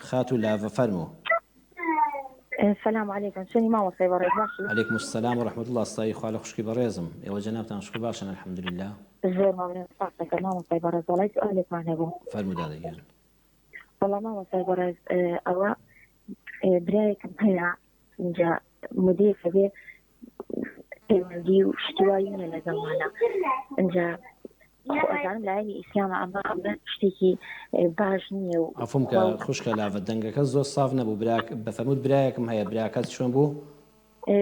خاتو لافە فەرموو. السلام عليكم، شنو ما وصي بريد ماشي؟ عليكم السلام ورحمة الله. استاي خالق خوشكي بريزم ايوا جنابتان شكر باشن الحمد لله. زين ما من صحتك ما وصي بريد والله سؤالك معنا بو. فرموا داديان. والله ما وصي بريد أو برايك هنا جا مدير كبير دي واشتوايين لزمانا جا أزعم لعيني إسلام أما اشتكي باجني عفومك خوشك لافە دەنگەکە زۆر ساف نەبوو براک بەفەرمووت براکم هەیە براکەت چۆن بوو؟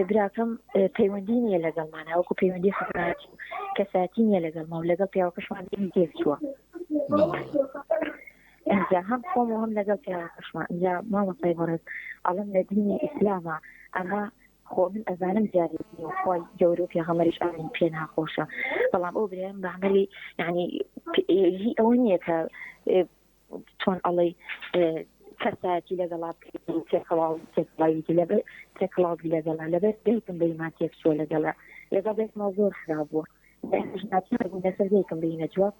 براکەم پەیوەندی نییە لەگەڵمانە وەکو پەیوەندی خبراتی کەساتی نییە لەگەڵما و لەگەڵ پیاوەکەشمان دێمی تێکچووە ئەجا هەم خۆم و هەم لەگەڵ پیاوەکەشمان ئەجا مامۆستای بەڕێز ئەڵەم لە دینی ئیسلامە ئەمە خۆ من ئەزانم جارێتی و خۆی گەورە و پێغەمبەریش ئەمین پێ ناخۆشە بەڵام ئەو برایان بەعمەلی یعنی ئەوە نییە کە چۆن ئەڵێ کەساتی لەگەڵا تێکڵاویتی لەبێت تێکڵاوی لەگەڵا لەبێت دەیکم بەیمان تێکچووە لەگەڵا لەگەڵ دێکمە زۆر خراپ بووە ناتیبوو لەسەر دەیکم بینە جواب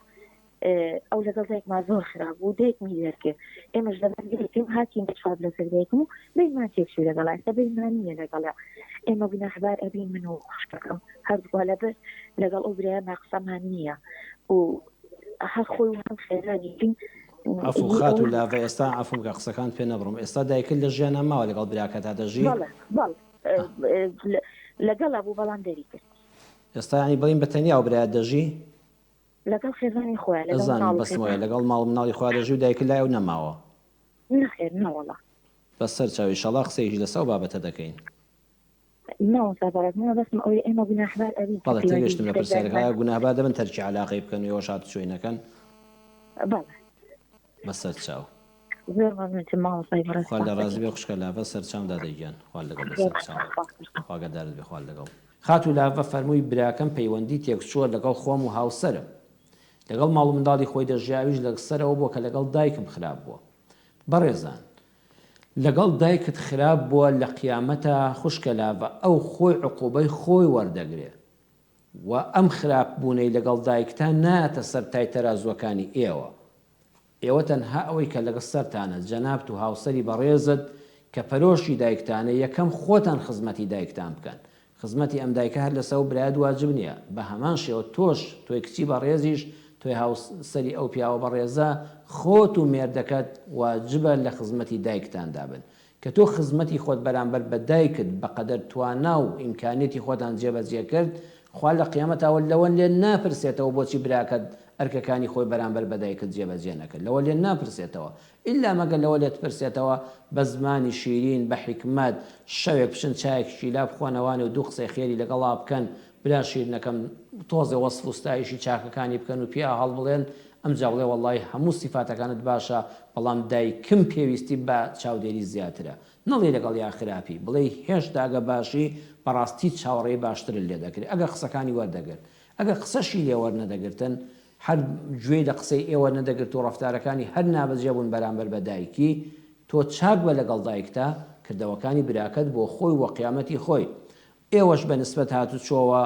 ئەو لەگەڵ دایکما زۆر خراپ بوو دەیکمی دەرکرد ئێمەش لەبەرگەیتم هاتین بەچواب لەسەر دایکم و بەیمان تێکچوو لەگەڵا ئێستا بەیمان نییە لەگەڵا ئێمە بنەخبار ئەبین من و خوشکەکەم هەردووە لەبەر لەگەڵ ئەو برایە ناقسەمان نییە و هەر خۆی و هەم خێرانی بین عفو خاتو لافە ئێستا عفوم کە قسەکان پێ نەبڕم ئێستا دایکت لە ژیانە ماوە لەگەڵ براکەتا دەژی لەگەڵا بوو بەڵام دەری کرد ئێستا ینی بڵین بەتەنیا و برایەت دەژی لەگەڵ خێزانی خۆیان ئەزانم بەسمۆیە لەگەڵ ماڵ مناڵی خوا دەژی و دایکت لای و نەماوە نەخێر نەوەڵا بەسەر چاوی شەڵا قسەیشی لەسەر بابەتە دەکەین ئێمە گوناحبار ئەبین بەڵێ تێگەشتم لە پرسیارەکە گوناحبار دەبن تەرکی عەلاقەی بکەن و ئێوە شات چۆینەکەن بەڵێ بەسەر چاو زۆر مەمنونتم مامۆستای بەڕێز خوا لە ڕازی بێ خوشکە لافە سەر چاومدا دەیگیان خوا لەگەڵ لەسەر چاو خواگەدارت بێ خوا لەگەڵ خاتو لافە فەرمووی براکەم پەیوەندی تێکچووە لەگەڵ خۆم و هاوسەرم لەگەڵ ماڵ و منداڵی خۆی دەژیاویش لەسەرەوە بووە کە لەگەڵ دایکم خراپ بووە بەڕێزان لەگەڵ دایکت خراپ بووە لە قیامەتە خوشکە لافە ئەو خۆی عقوبەی خۆی وەردەگرێ و ئەم خراپبوونەی لەگەڵ دایکتان نایەتە سەر تای تەرازوەکانی ئێوە ئێوە تەنها ئەوەی کە لەگە سەرتانە جەنابت و هاوسەری بەڕێزت کە پەرۆشی دایکتانە یەکەم خۆتان خزمەتی دایکتان بکەن خزمەتی ئەم دایکە هەر لەسەر برایەت واجب نییە بە هەمان شێوە تۆش تۆی کچی بەڕێزیش تۆی هاوسەری ئەو پیاوە بەڕێزە خۆت و مێردەکەت واجبە لە خزمەتی دایکتاندا بن کە تۆ خزمەتی خۆت بەرامبەر بە دایکت بەقەدەر توانا و ئیمکانێتی خۆتان جێبەجێ کرد خوا لە قیامەتەوە لەوە لێ ناپرسێتەوە بۆچی براکەت ئەرکەکانی خۆی بەرامبەر بە دایکت جێبەجێ نەکرد لەوە لێ ناپرسێتەوە ئیلا مەگەر لەوە لێت پرسێتەوە بە زمانی شیرین بە حیکمەت شەوێک پشن چایەکیشی لا بخۆنەوانێ و دوو قسەی خێری لەگەڵا بکەن برا شیرنەکەم تۆزێ وەسف و ستایشی چاکەکانی بکەن و پیا هەڵ بڵێن ئەمجا بڵێ وەڵڵی هەموو سیفاتەکانت باشە بەڵام دایکم پێویستی بە چاودێری زیاترە نەڵێ لەگەڵ یا خراپی بڵێ هێشتا ئەگە باشی بەڕاستی چاوەڕێی باشتر لێ دەکرێت ئەگە قسەکانی وەردەگرت ئەگە قسەشی لێ وەرنەدەگرتن هەر گوێی لە قسەی ئێوە نەدەگرت و ڕەفتارەکانی هەر نابەجێ بوون بەرامبەر بە دایکی تۆ چاک بە لەگەڵ دایکتا کردەوەکانی براکەت بۆ خۆی وە قیامەتی خۆی ئێوەش بە نسبەت هاتوچۆوە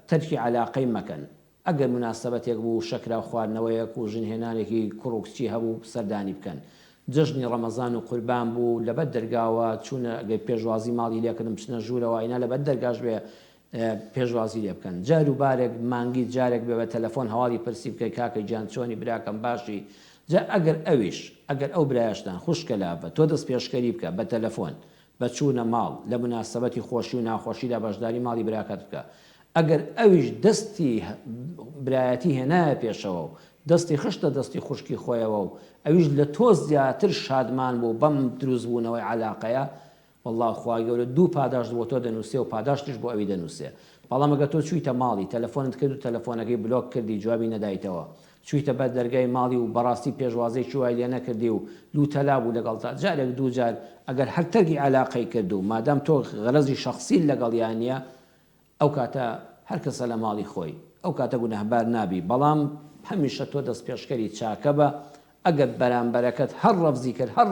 تەرکی عەلاقەی مەکەن ئەگەر مناسبەتێک بوو شەکرا خواردنەوەیەک و ژنهێنانێکی کوڕ و کچی هەبوو سەردانی بکەن جژنی ڕەمەزان و قوربان بوو لەبەر دەرگاوە چوونە ئەگەر پێشوازی ماڵی لێکردن بچنە ژوورەوە ئینا لەبەر دەرگاش بێ پێشوازی لێ بکەن جار و بارێک مانگی جارێک بێ بە تەلەفۆن هەواڵی پرسی بکەی کاکە گیان چۆنی براکەم باشی جا ئەگەر ئەویش ئەگەر ئەو برایشتان خوشکە لافە تۆ دەست پێشکەری بکە بە تەلەفۆن بە چوونە ماڵ لە مناسبەتی خۆشی و ناخۆشیدا بەشداری ماڵی براکەت بکە ئەگەر ئەویش دەستی برایەتی هێنایە پێشەوە و دەستی خشتە دەستی خوشکی خۆیەوە و ئەویش لە تۆ زیاتر شادمان بوو بەم دروستبوونەوەی عەلاقەیە والله خوا گەورە دوو پاداش بۆ تۆ دەنووسێ و پاداشتش بۆ ئەوی دەنووسێ بەڵام ئەگەر تۆ چوویتە ماڵی تەلەفۆنت کرد و تەلەفۆنەکەی بلۆک کردی جوابی نەدایتەوە چوویتە بەر دەرگای ماڵی و بەڕاستی پێشوازەی وای لێ نەکردی و لوتەلا بوو لەگەڵتا جارێک دوو جار ئەگەر هەر تەرکی عەلاقەی کرد و مادام تۆ غەرەزی شەخسی لەگەڵیان نییە ئەو کاتە هەر کەسە لە ماڵی خۆی ئەو کاتە گونەهبار نابی بەڵام هەمیشە تۆ دەست پێشکەری چاکە بە ئەگەر بەرامبەرەکەت هەر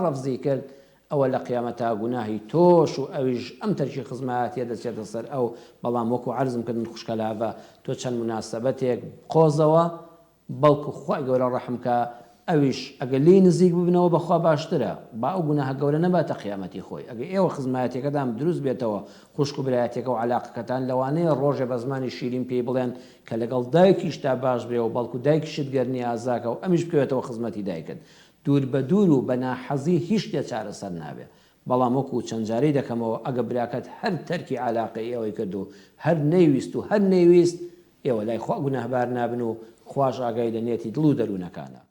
ڕەفزی کرد ئەوە لە قیامەتا گوناهی تۆش و ئەویش ئەم تەرکی خزمەتیە دەچێتە سەر ئەو بەڵام وەکو عەرزم کردن خوشکە لافە تۆ چەند مناسبەتێک قۆزەوە بەڵکو خوای گەورە ڕەحمکە ئەویش ئەگە لی نزیک ببنەوە بەخوا باشترە با ئەو گوناهە گەورە نەباتە قیامەتی خۆی ئەگە ئێوە خزمەتەکەدام دروست بێتەوە خوشک و برایەتێکە و علاقەکەتان لەوانەیە ڕۆژێ بە زمانی شیرین پێی بڵێن کە لەگەڵ دایکیشتا باش بێ و بەڵکو دایکیشت گەرنی ئازاکە و ئەمیش بکەوێتەوە خزمەتی دایکت دوور بە دوور و بە ناحەزی هیچ شتێ چارەسەر نابێ بەڵام وەکو چەند جارەی دەکەمەوە ئەگە براکەت هەر تەرکی علاقەی ئێوەی کرد و هەر نەیویست و هەر نەیویست ئێوە لای خوا گوناهبار نابن و خوش ئاگای لە نێتی دڵ و دەروونەکانە